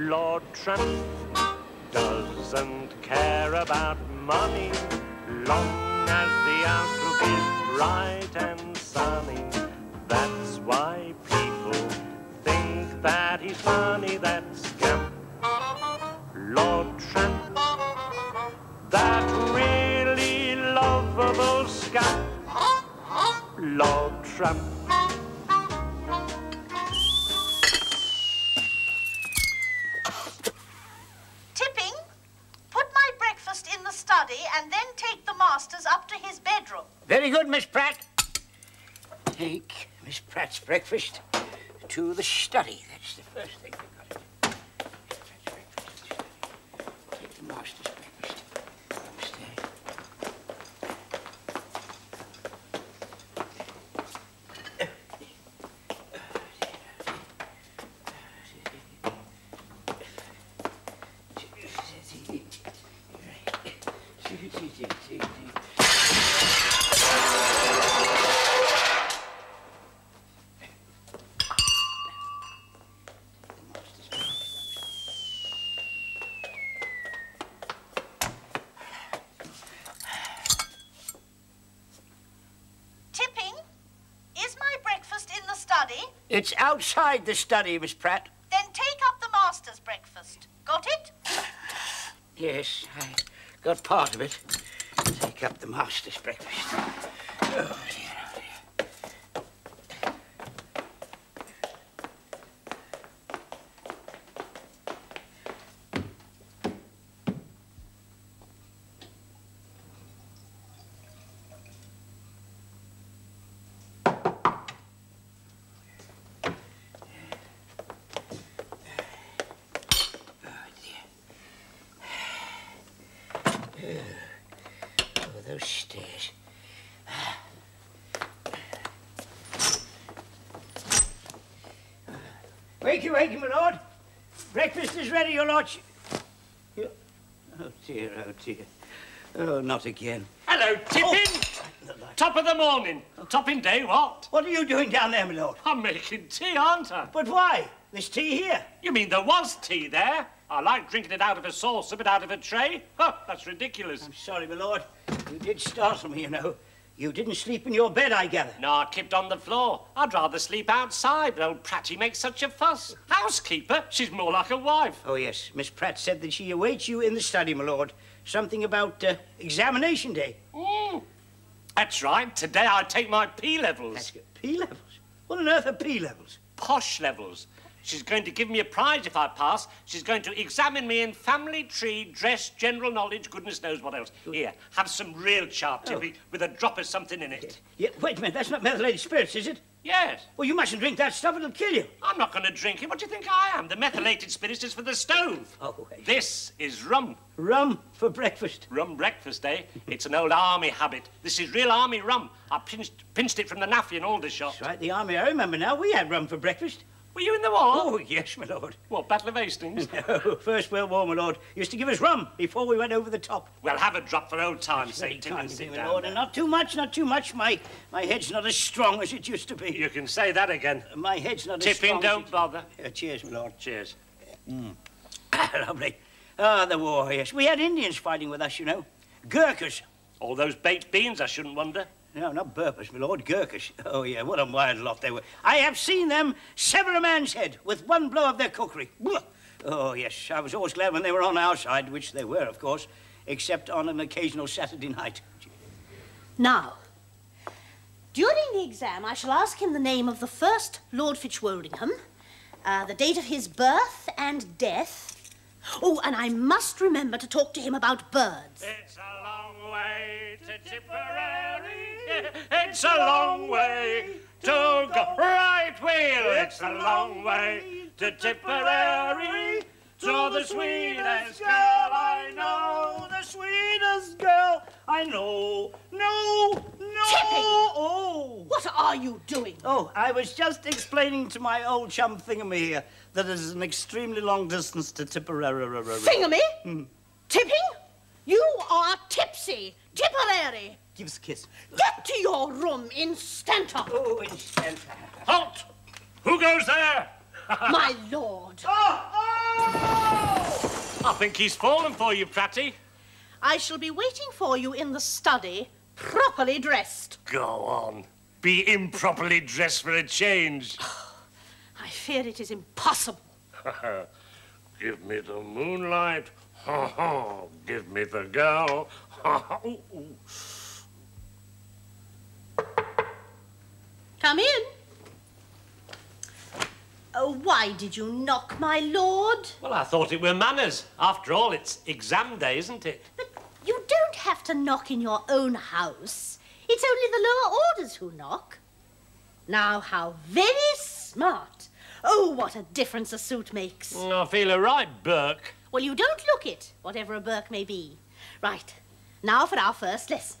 Lord Tramp doesn't care about money, long as the outlook is bright and sunny. That's why people think that he's funny, that scamp, Lord Tramp, that really lovable scamp, Lord Tramp. Tipping, put my breakfast in the study and then take the masters up to his bedroom. Very good, Miss Pratt. Take Miss Pratt's breakfast to the study. That's the first thing we've got to do. Take the master's breakfast upstairs. Tipping, is my breakfast in the study? It's outside the study, Miss Pratt. Then take up the master's breakfast. Got it? Yes, I got part of it. Take up the master's breakfast. Oh, dear, oh, dear. Oh, those stairs. Wakey, wakey, my lord. Breakfast is ready, your lordship. Oh, dear, oh, dear. Oh, not again. Hello, Tipping. Top of the morning. Topping day, what? What are you doing down there, my lord? I'm making tea, aren't I? But why? There's tea here. You mean there was tea there? I like drinking it out of a saucer, but out of a tray? Huh, that's ridiculous. I'm sorry, my lord. You did startle me, you know. You didn't sleep in your bed, I gather. No, I kept on the floor. I'd rather sleep outside, but old Pratty makes such a fuss. Housekeeper? She's more like a wife. Oh, yes. Miss Pratt said that she awaits you in the study, my lord. Something about examination day. That's right. Today I take my P-levels. That's good. P-levels? What on earth are P-levels? Posh levels. She's going to give me a prize if I pass. She's going to examine me in family tree, dress, general knowledge, goodness knows what else. Here, have some real sharp Tippy with a drop of something in it. Yeah, wait a minute. That's not methylated spirits, is it? Yes. Well, you mustn't drink that stuff. It'll kill you. I'm not going to drink it. What do you think I am? The methylated spirits is for the stove. Oh, This is rum. Rum for breakfast. Rum breakfast, eh? It's an old army habit. This is real army rum. I pinched it from the naffy in Aldershot. That's right, the army. I remember now. We had rum for breakfast. Were you in the war? Oh, yes, my lord. What, Battle of Hastings? No, First World War, my lord. Used to give us rum before we went over the top. Well, have a drop for old time's sake, Tim, Kind and of sit thing, my down. lord, and not too much, not too much. My head's not as strong as it used to be. You can say that again. My head's not as Tipping, strong don't as bother. Cheers, my lord. Cheers. Lovely. Ah, the war, yes. We had Indians fighting with us, you know. Gurkhas. All those baked beans, I shouldn't wonder. No, not Burpers, my lord, Gurkhas. Oh, yeah, what a wild lot they were. I have seen them sever a man's head with one blow of their cookery. Oh, yes, I was always glad when they were on our side, which they were, of course, except on an occasional Saturday night. Now, during the exam, I shall ask him the name of the first Lord Fitzwoldingham, the date of his birth and death. Oh, and I must remember to talk to him about birds. It's a long way to Tipperary. It's a long way to go. Right wheel. It's a long way to Tipperary. To the sweetest girl I know. The sweetest girl I know. No. Tipping! Oh! What are you doing? Oh, I was just explaining to my old chum Thingamy here that it is an extremely long distance to Tipperary. Thingamy? Tipping? You are tipsy. Tipperary. Give us a kiss. Get to your room instanter. Oh, instant. Halt! Who goes there? My lord. Oh! I think he's fallen for you, Pratty. I shall be waiting for you in the study, properly dressed. Go on. Be improperly dressed for a change. I fear it is impossible. Give me the moonlight. Give me the girl. Come in. Oh, why did you knock, my lord? Well, I thought it were manners. After all, it's exam day, isn't it? But you don't have to knock in your own house. It's only the lower orders who knock. Now, how very smart. Oh, what a difference a suit makes. I feel a right Burke. Well, you don't look it, whatever a Burke may be. Right, now for our first lesson.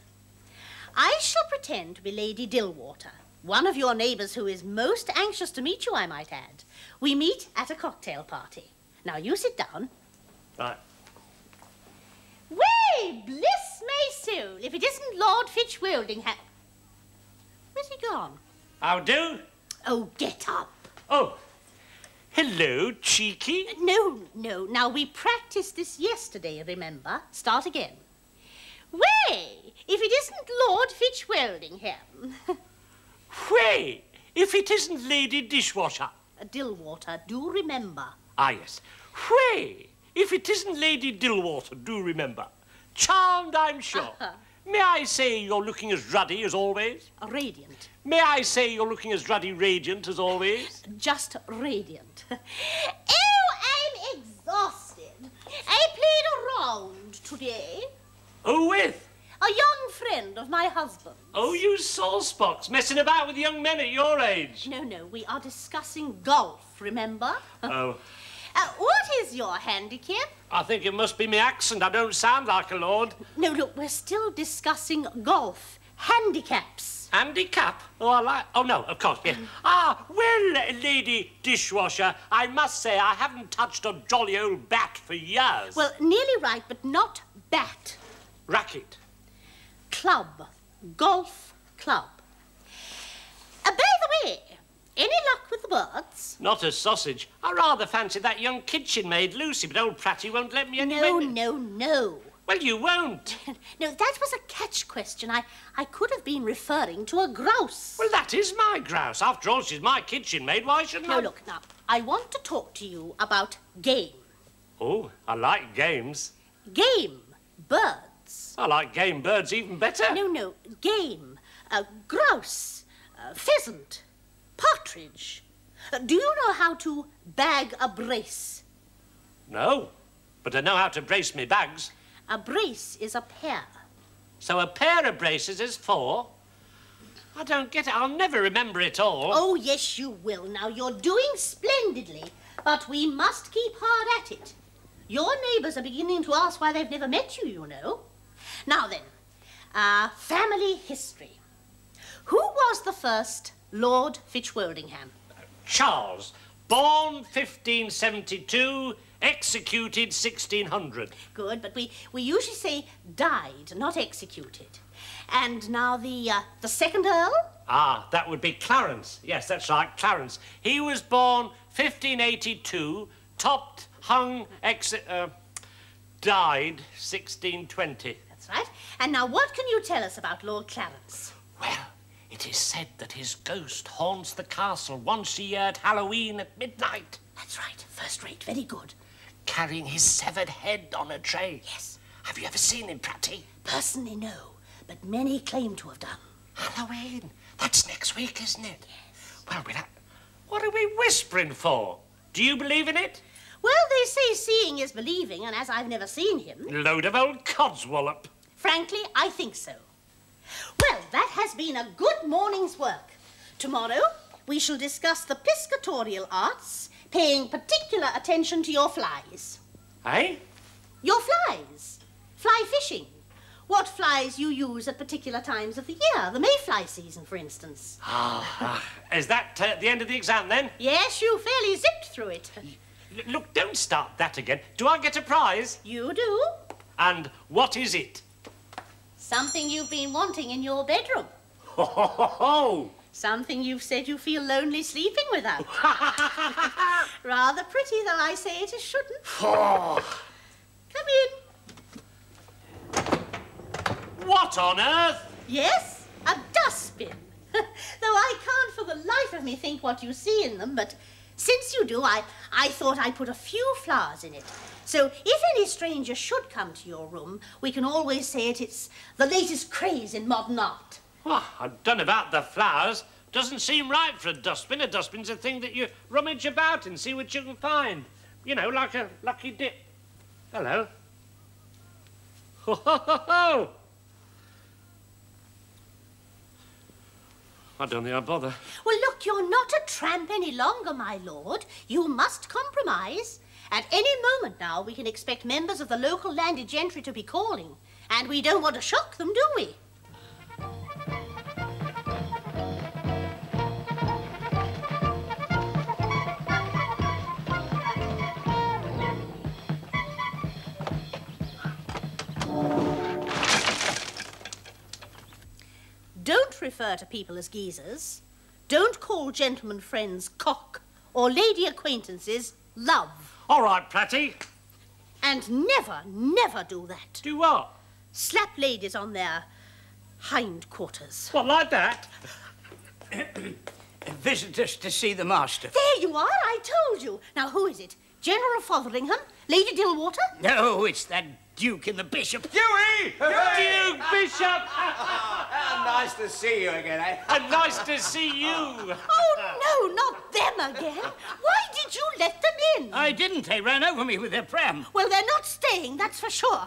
I shall pretend to be Lady Dillwater, one of your neighbours who is most anxious to meet you, I might add. We meet at a cocktail party. Now, you sit down. Right. Way, bless my soul, if it isn't Lord Fitzwildingham. Where's he gone? How do? Oh, get up. Oh, hello, cheeky. No. Now, we practiced this yesterday, remember? Start again. Way, if it isn't Lord Fitzwildingham. Way, if it isn't Lady Dishwasher. Dillwater, do remember. Ah, yes. Way, if it isn't Lady Dillwater, do remember. Charmed, I'm sure. May I say you're looking as ruddy as always? Radiant. May I say you're looking as ruddy radiant as always? Just radiant. Oh, I'm exhausted. I played around today. Oh, with? A young friend of my husband's. Oh, you sawspox, messing about with young men at your age. No, we are discussing golf, remember? Oh. What is your handicap? I think it must be my accent. I don't sound like a lord. No, look, we're still discussing golf. Handicaps. Handicap? Oh, I like... Oh, no, of course, yes. Well, Lady Dishwasher, I must say I haven't touched a jolly old bat for years. Well, nearly right, but not bat. Racket. Club. Golf club. By the way, any luck with the birds? Not a sausage. I rather fancy that young kitchen maid, Lucy, but old Pratty won't let me anyway. No. Well, you won't. No, that was a catch question. I could have been referring to a grouse. Well, that is my grouse. After all, she's my kitchen maid. Why shouldn't I? No, look, now, I want to talk to you about game. Oh, I like games. Game. Birds. I like game birds even better. No, game. Grouse. Pheasant. Partridge. Do you know how to bag a brace? No, but I know how to brace me bags. A brace is a pair. So a pair of braces is 4? I don't get it. I'll never remember it all. Oh, yes, you will. Now, you're doing splendidly, but we must keep hard at it. Your neighbours are beginning to ask why they've never met you, you know. Now then, family history. Who was the first Lord Fitzwildingham? Charles, born 1572, executed 1600. Good, but we usually say died, not executed. And now the second Earl? Ah, that would be Clarence. Yes, that's right, Clarence. He was born 1582, topped, hung, died 1620. That's right. And now what can you tell us about Lord Clarence? Well, it is said that his ghost haunts the castle once a year at Halloween at midnight. That's right. First rate. Very good. Carrying his severed head on a tray. Yes. Have you ever seen him, Pratty? Personally, no. But many claim to have done. Halloween? That's next week, isn't it? Yes. Well, what are we whispering for? Do you believe in it? Well, they say seeing is believing, and as I've never seen him... Load of old codswallop. Frankly, I think so. Well, that has been a good morning's work. Tomorrow, we shall discuss the piscatorial arts, paying particular attention to your flies. Eh? Your flies. Fly fishing. What flies you use at particular times of the year. The mayfly season, for instance. Is that the end of the exam, then? Yes, you fairly zipped through it. Look, don't start that again. Do I get a prize? You do. And what is it? Something you've been wanting in your bedroom. Ho! Something you've said you feel lonely sleeping without. Rather pretty, though I say it shouldn't. Oh. Come in. What on earth? Yes, a dustbin. Though I can't for the life of me think what you see in them, but since you do, I thought I'd put a few flowers in it. So if any stranger should come to your room, we can always say it's the latest craze in modern art. Well, I don't know about the flowers. Doesn't seem right for a dustbin. A dustbin's a thing that you rummage about and see what you can find. You know, like a lucky dip. Hello. Ho, ho, ho, ho. I don't think I'll bother. Well, look, you're not a tramp any longer, my lord. You must compromise. At any moment now, we can expect members of the local landed gentry to be calling. And we don't want to shock them, do we? Don't refer to people as geezers. Don't call gentlemen friends cock or lady acquaintances love. All right, Platty. And never, never do that. Do what? Slap ladies on their hindquarters. What, like that? Visitors to see the master. There you are, I told you. Now, who is it? General Fotheringham? Lady Dillwater? No, it's that Duke and the Bishop. Dewey! Duke Bishop! How nice to see you again, eh? And nice to see you. Oh, no, not them again. Why did you let them in? I didn't. They ran over me with their pram. Well, they're not staying, that's for sure.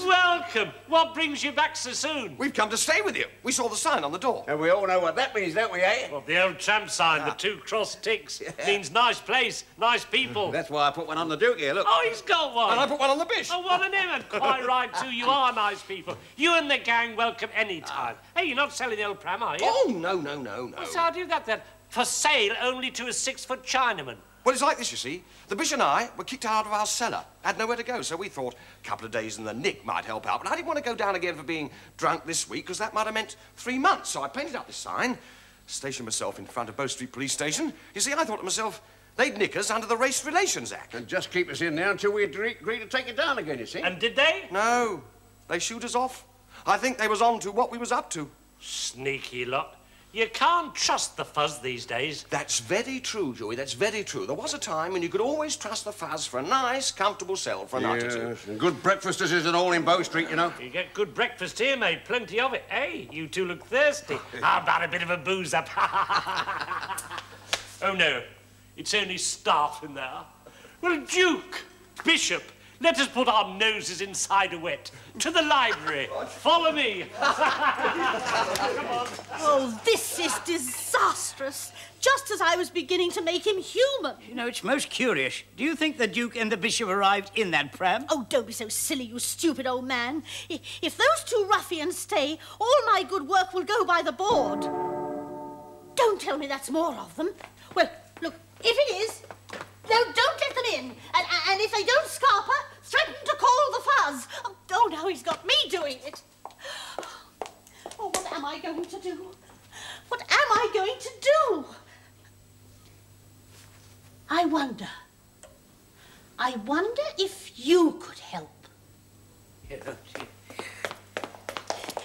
Welcome. What brings you back so soon? We've come to stay with you. We saw the sign on the door. And we all know what that means, don't we, eh? Well, the old tramp sign, the 2 cross ticks, means nice place, nice people. That's why I put one on the Duke here, look. Oh, he's got one. And I put one on the Bish. Oh, what an him, and quite right, too. You are nice people. You and the gang welcome any time. Hey, you're not selling the old pram, are you? Oh, no. Well, so how do you get that? For sale only to a 6-foot Chinaman. Well, it's like this, you see. The Bish and I were kicked out of our cellar. Had nowhere to go, so we thought a couple of days in the nick might help out. But I didn't want to go down again for being drunk this week, because that might have meant 3 months. So I painted up this sign, stationed myself in front of Bow Street Police Station. You see, I thought to myself, they'd nick us under the Race Relations Act. And just keep us in there until we agree to take it down again, you see. And did they? No, they shoot us off. I think they was on to what we was up to. Sneaky lot. You can't trust the fuzz these days. That's very true, Joey, that's very true. There was a time when you could always trust the fuzz for a nice, comfortable cell for a night or two. Yes, and good breakfast as is and all in Bow Street, you know. You get good breakfast here, mate. Plenty of it. Hey, you two look thirsty. How about a bit of a booze up? Oh, no. It's only staff in there. Well, Duke, Bishop, let us put our noses inside a wet. To the library. Follow me. Come on. Oh, this is disastrous. Just as I was beginning to make him human. You know, it's most curious. Do you think the Duke and the Bishop arrived in that pram? Oh, don't be so silly, you stupid old man. If those 2 ruffians stay, all my good work will go by the board. Don't tell me that's more of them. Well, look, if it is, no, don't let them in. And if they don't scarper, threaten to call the fuzz. Oh, now he's got me doing it. Oh, what am I going to do? What am I going to do? I wonder if you could help.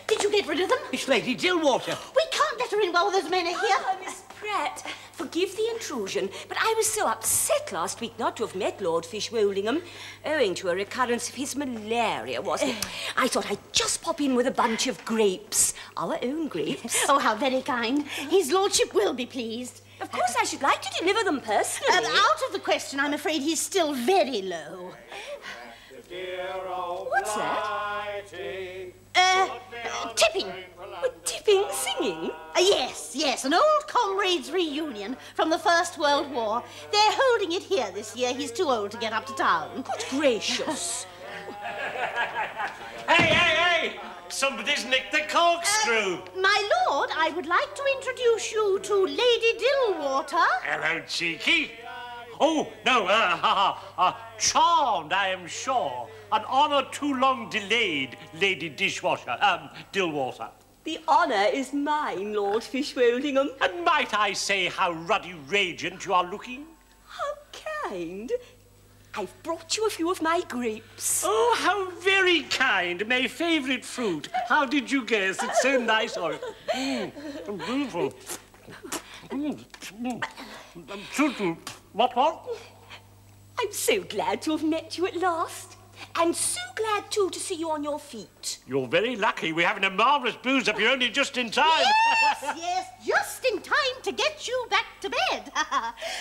Did you get rid of them? It's Lady Dillwater. We can't let her in while those men are here. Oh, Miss Pratt, forgive the intrusion, but I was so upset last week not to have met Lord Fishwoldingham, owing to a recurrence of his malaria, wasn't it? I thought I'd just pop in with a bunch of grapes, our own grapes. Oh, how very kind. His lordship will be pleased. Of course, I should like to deliver them personally. Out of the question, I'm afraid he's still very low. What's that? Tipping. Tipping, singing? Yes, an old comrades' reunion from the First World War. They're holding it here this year. He's too old to get up to town. Good gracious. Hey! Somebody's nicked the corkscrew. My lord, I would like to introduce you to Lady Dillwater. Hello, cheeky. Oh, no, charmed, I am sure. An honour too long delayed, Lady Dishwasher, Dillwater. The honour is mine, Lord Fishwoldingham. And might I say how ruddy radiant you are looking? How kind. I've brought you a few of my grapes. Oh, how very kind. My favourite fruit. How did you guess? It's so nice. Oh, beautiful. What? I'm so glad to have met you at last. And so glad, too, to see you on your feet. You're very lucky. We're having a marvellous booze up. You're only just in time. Yes, just in time to get you back to bed.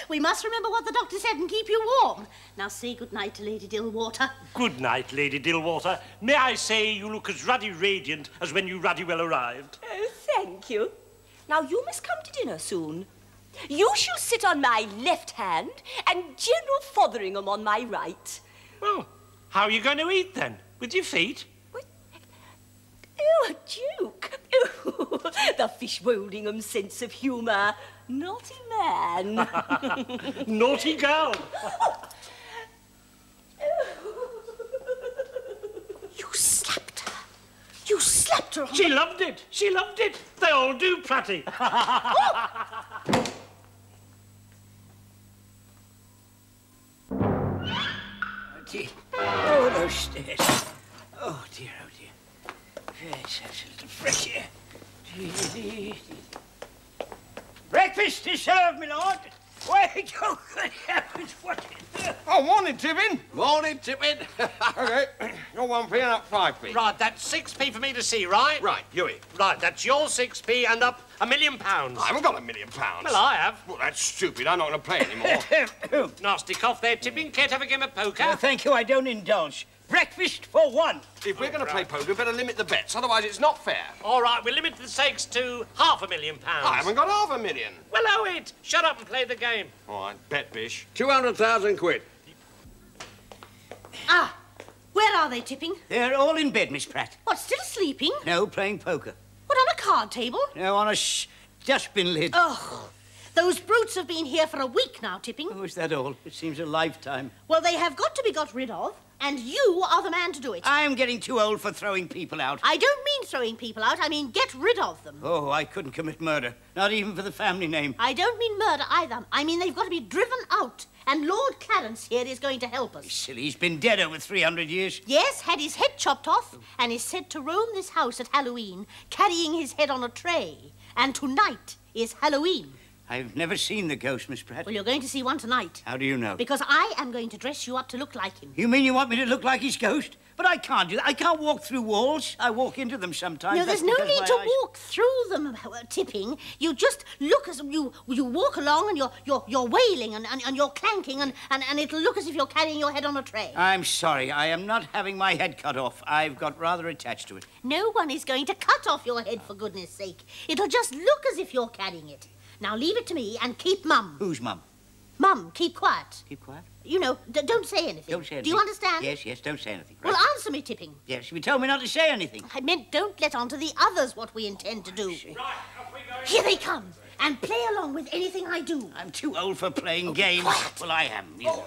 We must remember what the doctor said and keep you warm. Now say good night to Lady Dillwater. Good night, Lady Dillwater. May I say you look as ruddy radiant as when you ruddy well arrived. Oh, thank you. Now, you must come to dinner soon. You shall sit on my left hand and General Fotheringham on my right. Well, how are you going to eat, then? With your feet? What? Oh, a joke. Oh, the Fishwoldingham sense of humour. Naughty man. Naughty girl. You slapped her. You slapped her. She loved it. She loved it. They all do, Pratty. Oh, those stairs. Oh, dear, oh, dear. Yes, that's a little fresh air. Breakfast is served, my lord. Wait, oh, good heavens, what is this? Oh, morning, Tippin. Morning, Tippin. OK, you're 1p and up 5p. Right, that's 6p for me to see, right? Right, Huey. Right, that's your 6p and up £1 million. I haven't got £1 million. Well, I have. Well, that's stupid. I'm not going to play anymore. Nasty cough there, Tipping. Care to have a game of poker? Thank you, I don't indulge. Breakfast for one. If we're going to play poker, we better limit the bets, otherwise it's not fair. All right, we'll limit the stakes to £500,000. I haven't got £500,000. Well, owe it. Shut up and play the game. All right, bet, Bish. 200,000 quid. Ah, where are they, Tipping? They're all in bed, Miss Pratt. What, still sleeping? No, playing poker. What, on a card table? No, on a dustbin lid. Oh, those brutes have been here for a week now, Tipping. Oh, is that all? It seems a lifetime. Well, they have got to be got rid of, and you are the man to do it. I am getting too old for throwing people out. I don't mean throwing people out, I mean get rid of them. Oh, I couldn't commit murder. Not even for the family name. I don't mean murder either. I mean they've got to be driven out. And Lord Clarence here is going to help us. Silly, he's been dead over 300 years. Yes, had his head chopped off, and is said to roam this house at Halloween, carrying his head on a tray. And tonight is Halloween. I've never seen the ghost, Miss Pratt. Well, you're going to see one tonight. How do you know? Because I am going to dress you up to look like him. You mean you want me to look like his ghost? But I can't do that. I can't walk through walls. I walk into them sometimes. No, there's no need to walk through them, Tipping. You just look as you walk along and you're wailing and you're clanking and it'll look as if you're carrying your head on a tray. I'm sorry. I am not having my head cut off. I've got rather attached to it. No one is going to cut off your head, for goodness sake. It'll just look as if you're carrying it. Now leave it to me and keep mum. Who's mum? Mum, keep quiet. Keep quiet? You know, don't say anything. Don't say anything. Do you understand? Yes, don't say anything. Right. Well, answer me, Tipping. Yes, you told me not to say anything. I meant don't let on to the others what we intend to do. Right, off we go. Here they come. And play along with anything I do. I'm too old for playing games. quiet. Well, I am. You know.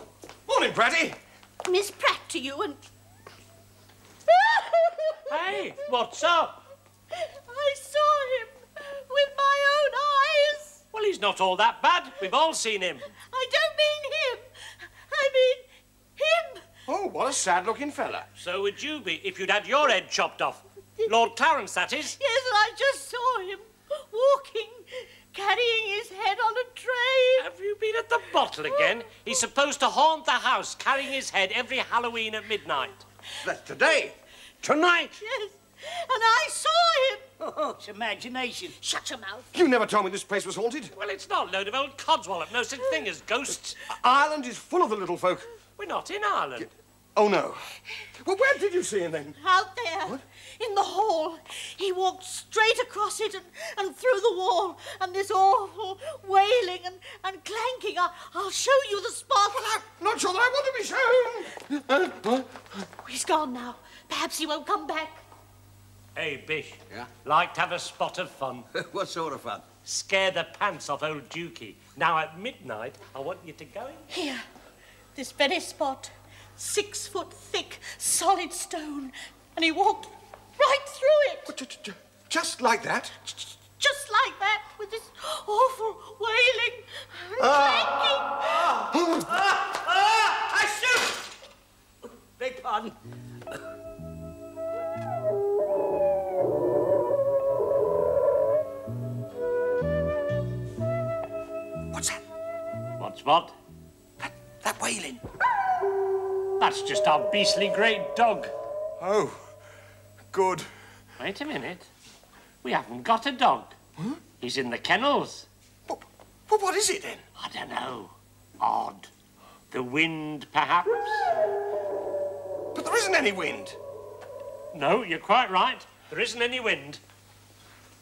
Morning, Bratty. Miss Pratt to you and... Hey, what's up? I saw him with my own eyes. Well, he's not all that bad. We've all seen him. I don't mean him. I mean him. Oh, what a sad-looking fella. So would you be if you'd had your head chopped off. Lord Clarence, that is. Yes, and I just saw him walking, carrying his head on a tray. Have you been at the bottle again? He's supposed to haunt the house, carrying his head every Halloween at midnight. That's today. Tonight. Yes, and I saw him. Oh, it's imagination. Shut your mouth. You never told me this place was haunted. Well, it's not a load of old codswallop. No such thing as ghosts. Ireland is full of the little folk. We're not in Ireland. Oh, no. Well, where did you see him then? Out there, in the hall. He walked straight across it and through the wall, and this awful wailing and clanking. I'll show you the spot. Well, I'm not sure that I want to be shown. He's gone now. Perhaps he won't come back. Hey, Bish. Yeah? Like to have a spot of fun. What sort of fun? Scare the pants off old Dukey. Now, at midnight, I want you to go in. Here, this very spot. 6 foot thick, solid stone. And he walked right through it. Just like that? Just like that, with this awful wailing and clanking. I shoot! Beg pardon. What's that? What's what? That wailing. That's just our beastly great dog. Oh, good. Wait a minute. We haven't got a dog. Huh? He's in the kennels. Well, what is it then? I don't know. Odd. The wind, perhaps? But there isn't any wind. No, you're quite right. There isn't any wind.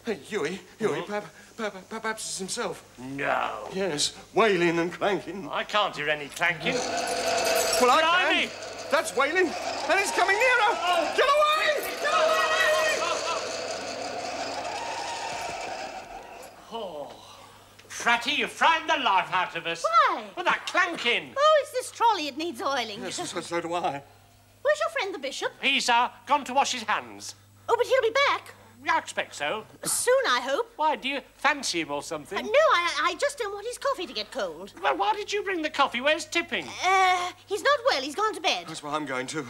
Hey, Huey, perhaps it's himself. No. Yes, wailing and clanking. I can't hear any clanking. Well, I Blimey! can. That's wailing, and it's coming nearer. Oh. Get away! Get away! Oh, Fratty, you frightened the life out of us. Why? With that clanking. Oh, it's this trolley. It needs oiling. Yes, so do I. Where's your friend, the bishop? He's gone to wash his hands. Oh, but he'll be back. I expect so. Soon, I hope. Why, do you fancy him or something? No, I just don't want his coffee to get cold. Well, why did you bring the coffee? Where's Tipping? He's not well. He's gone to bed. That's where I'm going to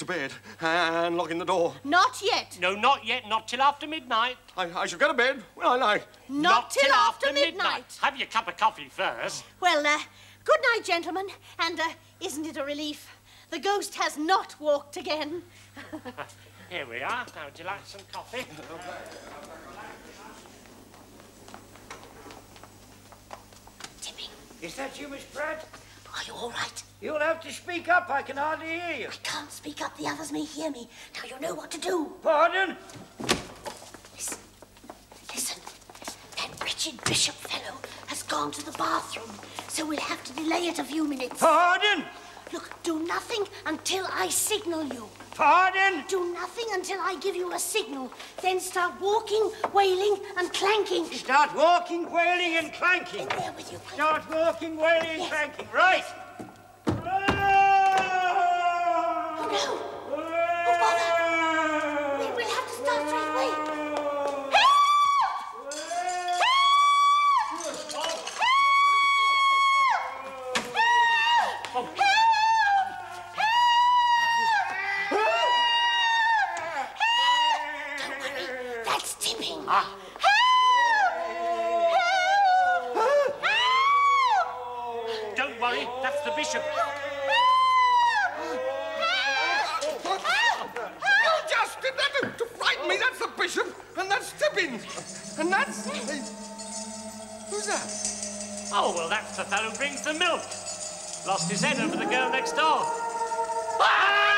bed and locking the door. Not yet. No, not yet. Not till after midnight. I shall go to bed when I like. Not till after midnight. Have your cup of coffee first. Well, good night, gentlemen. And isn't it a relief? The ghost has not walked again. Here we are. Now, would you like some coffee? Tipping, Is that you, Miss Pratt? are you all right? You'll have to speak up. I can hardly hear you. I can't speak up. The others may hear me. Now you know what to do. Pardon? Listen. Listen. That wretched bishop fellow has gone to the bathroom, so we'll have to delay it a few minutes. Pardon? Look, do nothing until I signal you. Pardon? Do nothing until I give you a signal. Then start walking, wailing, and clanking. Start walking, wailing, and clanking. In there with you. Start walking, wailing, and Yes. clanking. Right. Oh, no. Oh, bother. We'll have to start straight away. Help! Help! Help! Don't worry, that's Tipping. Help! Don't worry. That's the bishop. You just did that to frighten me. That's the bishop, and that's Tipping, and that's... Who's that? Oh, well, that's the fellow who brings the milk. Lost his head over the girl next door. Ah!